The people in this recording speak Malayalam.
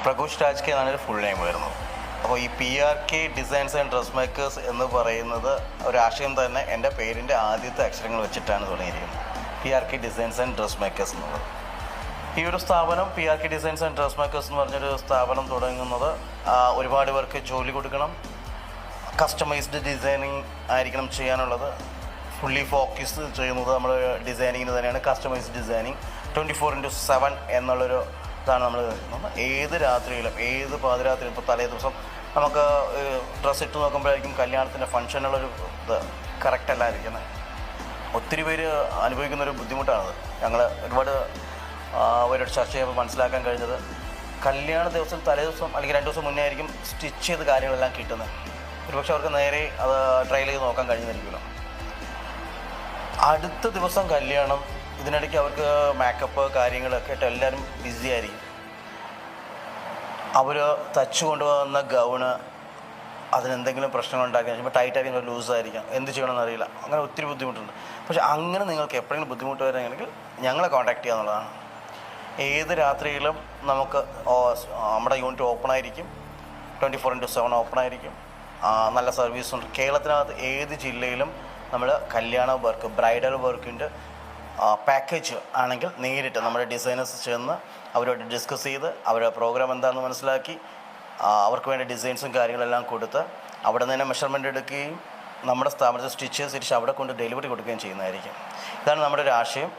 പ്രഘോഷ് രാജ് കെ എന്നാണ് ഫുൾ നെയിം വരുന്നത്. അപ്പോൾ ഈ PRK designs and dress makers എന്ന് പറയുന്നത് ഒരു ആശയം തന്നെ എൻ്റെ പേരിൻ്റെ ആദ്യത്തെ അക്ഷരങ്ങൾ വെച്ചിട്ടാണ് തുടങ്ങിയിരിക്കുന്നത്. PRK designs and dress makers എന്നുള്ളത്. ഈ ഒരു സ്ഥാപനം PRK designs and dress makers എന്ന് പറഞ്ഞൊരു സ്ഥാപനം തുടങ്ങുന്നത് ഒരുപാട് പേർക്ക് ജോലി കൊടുക്കണം, കസ്റ്റമൈസ്ഡ് ഡിസൈനിങ് ആയിരിക്കണം ചെയ്യാനുള്ളത്. ഫുള്ളി ഫോക്കസ് ചെയ്യുന്നത് നമ്മൾ ഡിസൈനിങ്ങിന് തന്നെയാണ്. കസ്റ്റമൈസ്ഡ് ഡിസൈനിങ് 24/7 എന്നുള്ളൊരു ഇതാണ് നമ്മൾ വരുന്നത്. ഏത് രാത്രിയിലും ഏത് പാതിരാത്രിയിലും ഇപ്പോൾ തലേ ദിവസം നമുക്ക് ഡ്രസ്സ് ഇട്ട് നോക്കുമ്പോഴായിരിക്കും കല്യാണത്തിൻ്റെ ഫംഗ്ഷനുള്ളൊരു ഇത് കറക്റ്റ് അല്ലായിരിക്കുന്നത്. ഒത്തിരി പേര് അനുഭവിക്കുന്നൊരു ബുദ്ധിമുട്ടാണത്. ഞങ്ങൾ ഒരുപാട് അവരോട് ചർച്ച ചെയ്യുമ്പോൾ മനസ്സിലാക്കാൻ കഴിഞ്ഞത് കല്യാണ ദിവസം തലേ ദിവസം അല്ലെങ്കിൽ 2 ദിവസം മുന്നേ ആയിരിക്കും സ്റ്റിച്ച് ചെയ്ത് കാര്യങ്ങളെല്ലാം കിട്ടുന്നത്. ഒരുപക്ഷെ അവർക്ക് നേരെ അത് ട്രയൽ ചെയ്ത് നോക്കാൻ കഴിഞ്ഞിരിക്കുമല്ലോ. അടുത്ത ദിവസം കല്യാണം, ഇതിനിടയ്ക്ക് അവർക്ക് മേക്കപ്പ് കാര്യങ്ങളൊക്കെ ആയിട്ട് എല്ലാവരും ബിസി ആയിരിക്കും. അവർ തച്ചു കൊണ്ടുപോകുന്ന ഗൗണ് അതിനെന്തെങ്കിലും പ്രശ്നങ്ങൾ ഉണ്ടാക്കി കഴിയുമ്പോൾ ടൈറ്റായിരിക്കും, ലൂസായിരിക്കാം, എന്ത് ചെയ്യണമെന്ന് അറിയില്ല. അങ്ങനെ ഒത്തിരി ബുദ്ധിമുട്ടുണ്ട്. പക്ഷേ അങ്ങനെ നിങ്ങൾക്ക് എപ്പോഴെങ്കിലും ബുദ്ധിമുട്ട് വരികയാണെങ്കിൽ ഞങ്ങളെ കോൺടാക്ട് ചെയ്യുക എന്നുള്ളതാണ്. ഏത് രാത്രിയിലും നമുക്ക് നമ്മുടെ യൂണിറ്റ് ഓപ്പൺ ആയിരിക്കും. 24/7 ഓപ്പൺ ആയിരിക്കും. നല്ല സർവീസുണ്ട്. കേരളത്തിനകത്ത് ഏത് ജില്ലയിലും നമ്മൾ കല്യാണ വർക്ക്, ബ്രൈഡൽ വർക്കിൻ്റെ പാക്കേജ് ആണെങ്കിൽ നേരിട്ട് നമ്മുടെ ഡിസൈനേഴ്സ് ചെന്ന് അവരോട് ഡിസ്കസ് ചെയ്ത് അവരുടെ പ്രോഗ്രാം എന്താണെന്ന് മനസ്സിലാക്കി അവർക്ക് വേണ്ട ഡിസൈൻസും കാര്യങ്ങളെല്ലാം കൊടുത്ത് അവിടെ നിന്ന് തന്നെ മെഷർമെൻ്റ് എടുക്കുകയും നമ്മുടെ സ്ഥാപനത്തിൽ സ്റ്റിച്ച് തിരിച്ച് അവിടെ കൊണ്ട് ഡെലിവറി കൊടുക്കുകയും ചെയ്യുന്നതായിരിക്കും. ഇതാണ് നമ്മുടെ ഒരു ആശയം.